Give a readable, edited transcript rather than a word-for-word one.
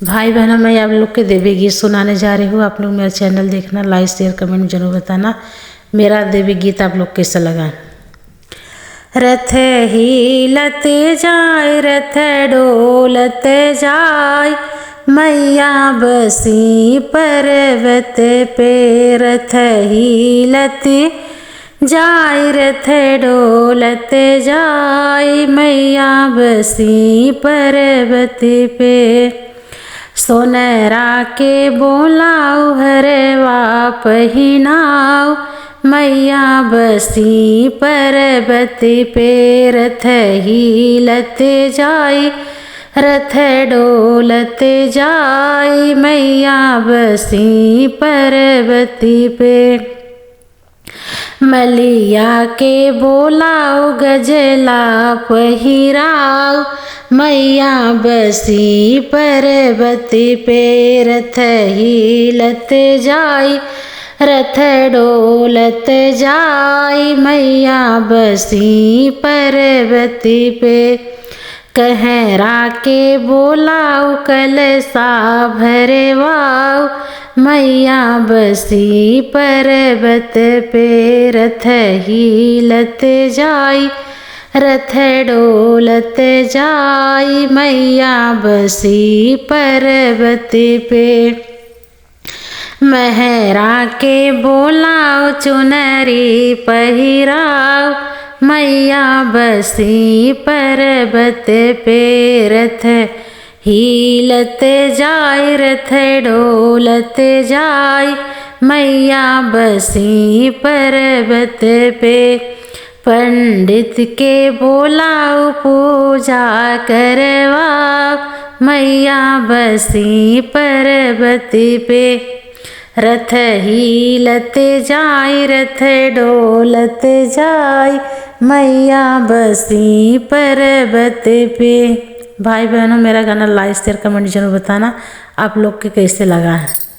भाई बहनों, मैं आप लोग के देवी गीत सुनाने जा रही हूँ। आप लोग मेरा चैनल देखना, लाइक शेयर कमेंट जरूर बताना मेरा देवी गीत आप लोग कैसा लगा। रथ हिलते जाए, रथ डोलते जाए, मैया बसी पर्वत पे। रथ हिलते जाए, रथ डोलते जाए, मैया बसी पर्वत पे। सोनरा के बोलाओ, हरवा पहिनाओ, मैया बसी पर्वत पे। रथ हिलते जाए, रथ डोलते जाए, मैया बसी पर्वत पे। मलिया के बोलाओ, गजला पहिराओ, मैया बसी पर्वत पे। रथ हिलते जाए, रथ डोलत जाए, मैया बसी पर्वत पे। कहरा के बोलाओ, कलसा भरवाओ, मैया बसी पर्वत पे। रथ हिलत जाए, रथ डोलत जाए, मैया बसी पर्वत पे। महरा के बोलाओ, चुनरी पहिराओ, मैया बसी पर्वत पे। रथ हिलत जाए, रथ डोलत जाए, मैया बसी पर्वत पे। पंडित के बोलाओ, पूजा करवाओ, मैया बसी पर्वत पे। रथ हिलत जाए, रथ डोलत जाए, मैया बसी पर्वत पे। भाई बहनों, मेरा गाना लाइक शेयर कमेंट जरूर बताना आप लोग के कैसे लगा है।